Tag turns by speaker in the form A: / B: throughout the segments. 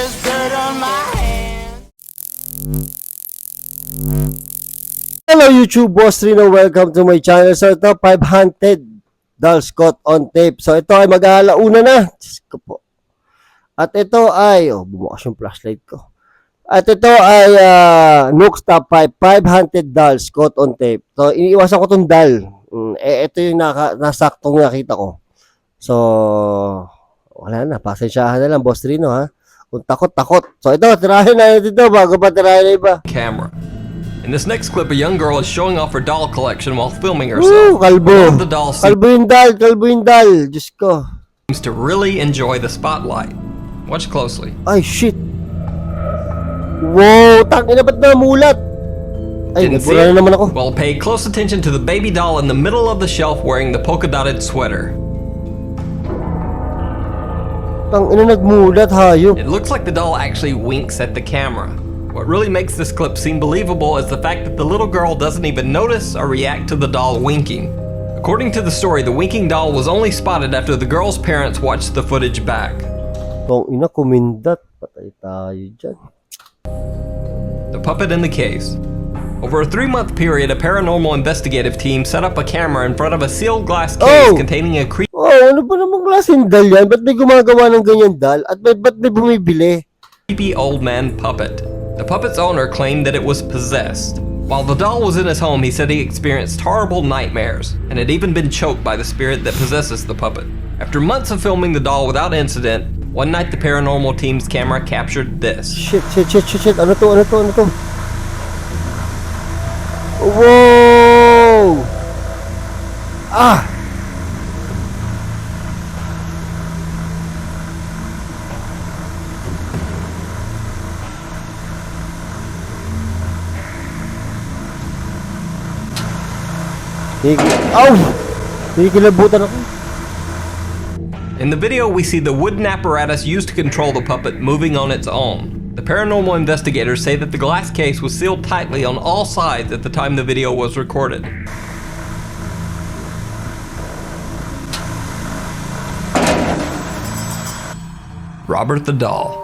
A: there's dirt on my hands.
B: Hello YouTube, Boss Rino. Welcome to my channel. So ito, 500 dolls caught on tape. So ito ay mag-aalauna na. Diyos ko po. At ito ay, bumukas yung flashlight ko. At ito ay NUKES Top 5, 500 dolls caught on tape. So iniiwasan ko itong doll. Ito yung nasaktong nakita ko. So, wala na. Pasensyahan na lang, Boss Rino, ha? Kung takot. So ito, tirahin na ito bago pa tirahin na iba.
C: Camera. In this next clip, a young girl is showing off her doll collection while filming herself.
B: Kalbo.
C: The doll
B: Kalbo yung doll. Diyos ko.
C: seems to really enjoy the spotlight. Watch closely.
B: Ay, shit. Wow, tangina, ba't namulat? Ay,
C: Didn't see
B: nagpura
C: it?
B: na naman ako.
C: Well, pay close attention to the baby doll in the middle of the shelf wearing the polka-dotted sweater.
B: Tangina, nagmulat, hayop.
C: It looks like the doll actually winks at the camera. What really makes this clip seem believable is the fact that the little girl doesn't even notice or react to the doll winking. According to the story, the winking doll was only spotted after the girl's parents watched the footage back.
B: Tangina, kumindat. Patay tayo dyan.
C: The puppet in the case. Over a 3-month period, a paranormal investigative team set up a camera in front of a sealed glass case containing a creepy
B: Ano ba namang klaseng dal yan? Ba't may gumagawa ng ganyan dal? At ba't may bumibili?
C: old man puppet. The puppet's owner claimed that it was possessed. While the doll was in his home, he said he experienced horrible nightmares and had even been choked by the spirit that possesses the puppet. After months of filming the doll without incident, one night the paranormal team's camera captured this.
B: Shit. Ano to? Wow! Ah! Kikilabutan ako.
C: In the video, we see the wooden apparatus used to control the puppet moving on its own. The paranormal investigators say that the glass case was sealed tightly on all sides at the time the video was recorded. Robert the Doll.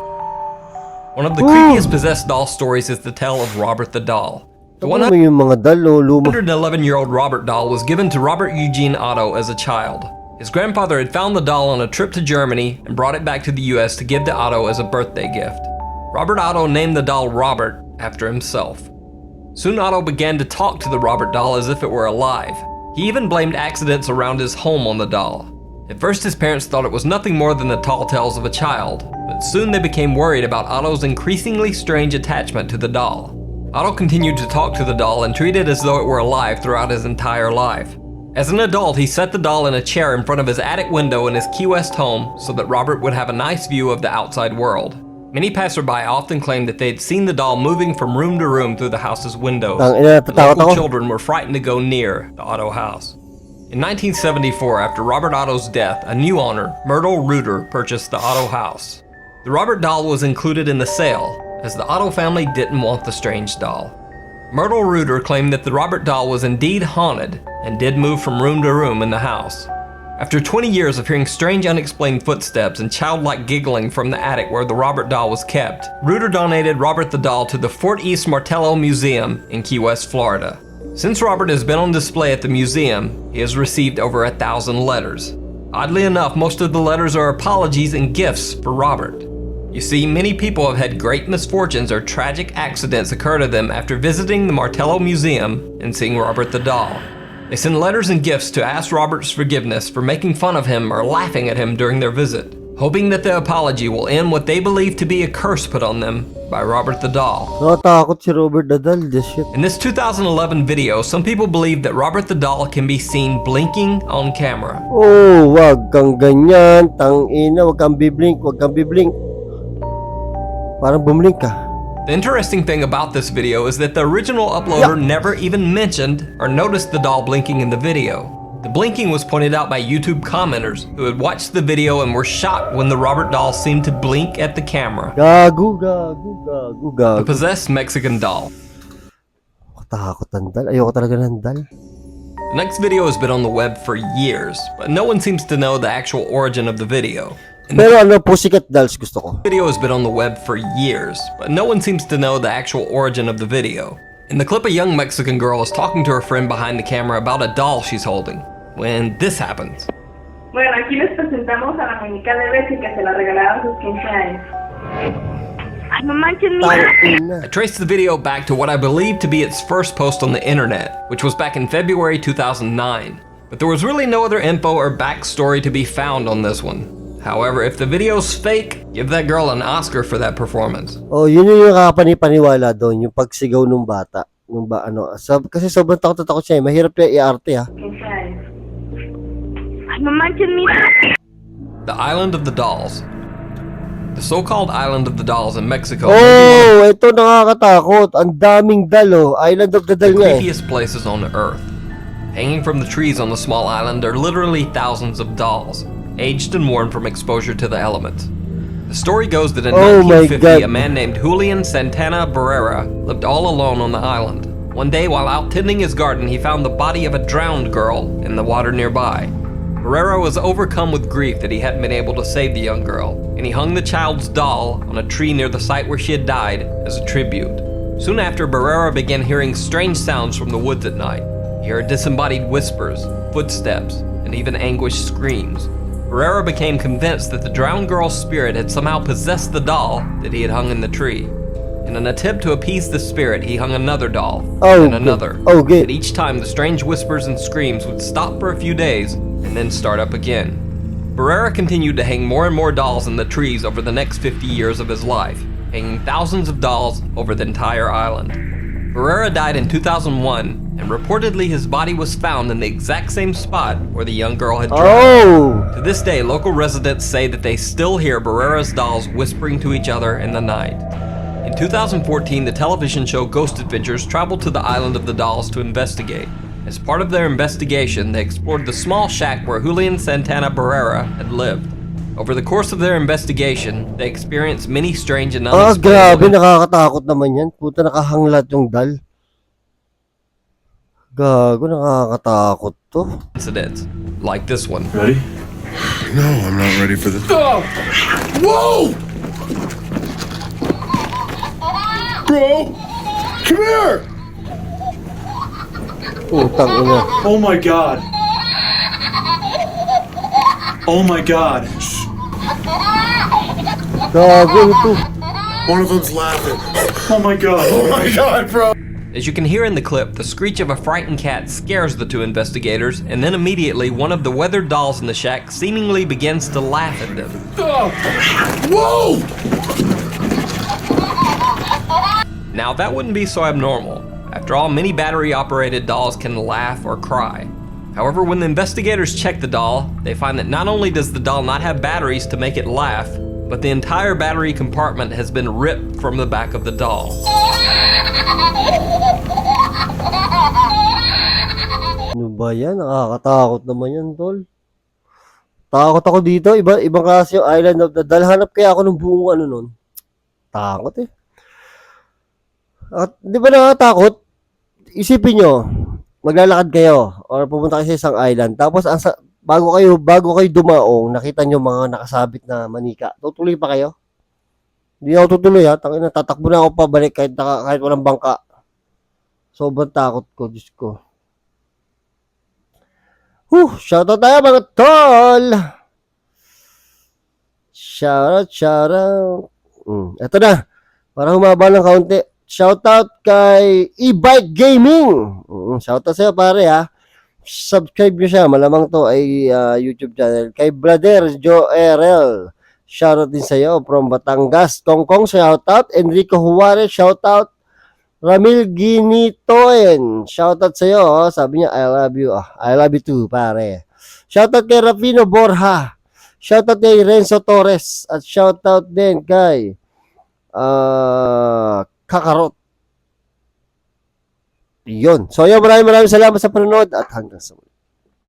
C: One of the creepiest possessed doll stories is the tale of Robert the Doll. The
B: Yung mga dal, luma.
C: 111-year-old Robert doll was given to Robert Eugene Otto as a child. His grandfather had found the doll on a trip to Germany and brought it back to the US to give to Otto as a birthday gift. Robert Otto named the doll Robert after himself. Soon Otto began to talk to the Robert doll as if it were alive. He even blamed accidents around his home on the doll. At first his parents thought it was nothing more than the tall tales of a child, but soon they became worried about Otto's increasingly strange attachment to the doll. Otto continued to talk to the doll and treat it as though it were alive throughout his entire life. As an adult, he set the doll in a chair in front of his attic window in his Key West home so that Robert would have a nice view of the outside world. Many passerby often claimed that they had seen the doll moving from room to room through the house's windows. Local children were frightened to go near the Otto house. In 1974, after Robert Otto's death, a new owner, Myrtle Reuter, purchased the Otto house. The Robert doll was included in the sale, as the Otto family didn't want the strange doll. Myrtle Reuter claimed that the Robert doll was indeed haunted and did move from room to room in the house. After 20 years of hearing strange unexplained footsteps and childlike giggling from the attic where the Robert doll was kept, Reuter donated Robert the doll to the Fort East Martello Museum in Key West, Florida. Since Robert has been on display at the museum, he has received over 1,000 letters. Oddly enough, most of the letters are apologies and gifts for Robert. You see, many people have had great misfortunes or tragic accidents occur to them after visiting the Martello Museum and seeing Robert the doll. They send letters and gifts to ask Robert's forgiveness for making fun of him or laughing at him during their visit, hoping that the apology will end what they believe to be a curse put on them by Robert the doll.
B: Nakatakot si Robert the doll, this shit.
C: In this 2011 video, some people believe that Robert the doll can be seen blinking on camera.
B: Oh, wag kang ganyan, tangina, wag kang biblink. Parang bumlink ka.
C: The interesting thing about this video is that the original uploader never even mentioned or noticed the doll blinking in the video. The blinking was pointed out by YouTube commenters who had watched the video and were shocked when the Robert doll seemed to blink at the camera.
B: Gago.
C: The possessed Mexican doll.
B: Takot ng dal. Ayoko talaga ng dal.
C: The next video has been on the web for years, but no one seems to know the actual origin of the video.
B: Pero ano, Pussycat Dolls gusto ko.
C: The video has been on the web for years, but no one seems to know the actual origin of the video. In the clip, a young Mexican girl is talking to her friend behind the camera about a doll she's holding, when this happens.
D: Bueno, aquí les presentamos a la muñeca de Bessie que se la regalaron a sus 15 años. Ay, no manches, mira.
C: I traced the video back to what I believe to be its first post on the internet, which was back in February 2009. But there was really no other info or backstory to be found on this one. However, if the video's fake, give that girl an Oscar for that performance.
B: Oh, yun yung kakapani-paniwala doon, yung pagsigaw ng bata. Kasi sobrang takot siya eh. Mahirap yung i-arte ha.
D: 15 años. Ay, no manches, mira.
C: The Island of the Dolls. The so-called Island of the Dolls in Mexico.
B: Oh, ito nakakatakot. Ang daming dal oh. Island of the
C: The
B: Dal nga eh.
C: creepiest places on Earth. Hanging from the trees on the small island are literally thousands of dolls, aged and worn from exposure to the elements. The story goes that in
B: Oh my
C: 1950,
B: God.
C: a man named Julian Santana Barrera lived all alone on the island. One day, while out tending his garden, he found the body of a drowned girl in the water nearby. Barrera was overcome with grief that he hadn't been able to save the young girl, and he hung the child's doll on a tree near the site where she had died as a tribute. Soon after, Barrera began hearing strange sounds from the woods at night. He heard disembodied whispers, footsteps, and even anguished screams. Barrera became convinced that the drowned girl's spirit had somehow possessed the doll that he had hung in the tree. In an attempt to appease the spirit, he hung another doll,
B: Oh,
C: and another.
B: oh, good.
C: And each time, the strange whispers and screams would stop for a few days and then start up again. Barrera continued to hang more and more dolls in the trees over the next 50 years of his life, hanging thousands of dolls over the entire island. Barrera died in 2001, and reportedly his body was found in the exact same spot where the young girl had drowned.
B: Oh!
C: To this day, local residents say that they still hear Barrera's dolls whispering to each other in the night. In 2014, the television show Ghost Adventures traveled to the Island of the Dolls to investigate. As part of their investigation, they explored the small shack where Julian Santana Barrera had lived. Over the course of their investigation, they experienced many strange and
B: Ah, grabe,
C: unexplained
B: nakakatakot naman yan. Puta, nakahanglat yung dal. Gago, nakakatakot to.
C: incidents, like this one.
E: Ready?
F: No, I'm not ready for this.
E: Whoa! Bro! Come here!
B: Putang ina.
E: Oh my god. Oh my god.
B: Gago ito.
F: One of them's laughing.
E: Oh my god.
F: Oh my god, bro.
C: As you can hear in the clip, the screech of a frightened cat scares the two investigators, and then immediately one of the weathered dolls in the shack seemingly begins to laugh at them.
E: Whoa!
C: Now, that wouldn't be so abnormal. After all, many battery-operated dolls can laugh or cry. However, when the investigators check the doll, they find that not only does the doll not have batteries to make it laugh, but the entire battery compartment has been ripped from the back of the doll.
B: Ano ba yan? Nakakatakot naman yan, tol. Takot ako dito. Ibang klase yung Island of the Dal. Hanap kaya ako ng buong ano nun. Takot eh. At di ba nakakatakot? Isipin nyo, maglalakad kayo or pupunta kayo sa isang island. Tapos bago kayo dumaong, nakita nyo mga nakasabit na manika. Tutuloy pa kayo? Hindi ako tutuloy ha. Tangina, tatakbo na ako pabalik kahit walang bangka. Sobrang takot ko, Diyos ko. Shoutout tayo mga tol! Shoutout. Ito na. Para humaba ng kaunti. Shoutout kay e-bike gaming. Shoutout sa'yo pare ha. Subscribe nyo siya. Malamang to ay YouTube channel. Kay Brother Joerel. Shoutout din sa'yo from Batangas. Kongkong shoutout. Enrico Juarez shoutout. Ramil Ginitoen. Shoutout sa'yo. Oh. Sabi niya I love you. I love you too pare. Shoutout kay Rafino Borja. Shoutout kay Renzo Torres. At shoutout din kay Kakarot. Yun. So, yun, maraming salamat sa panonood at hanggang sa muli.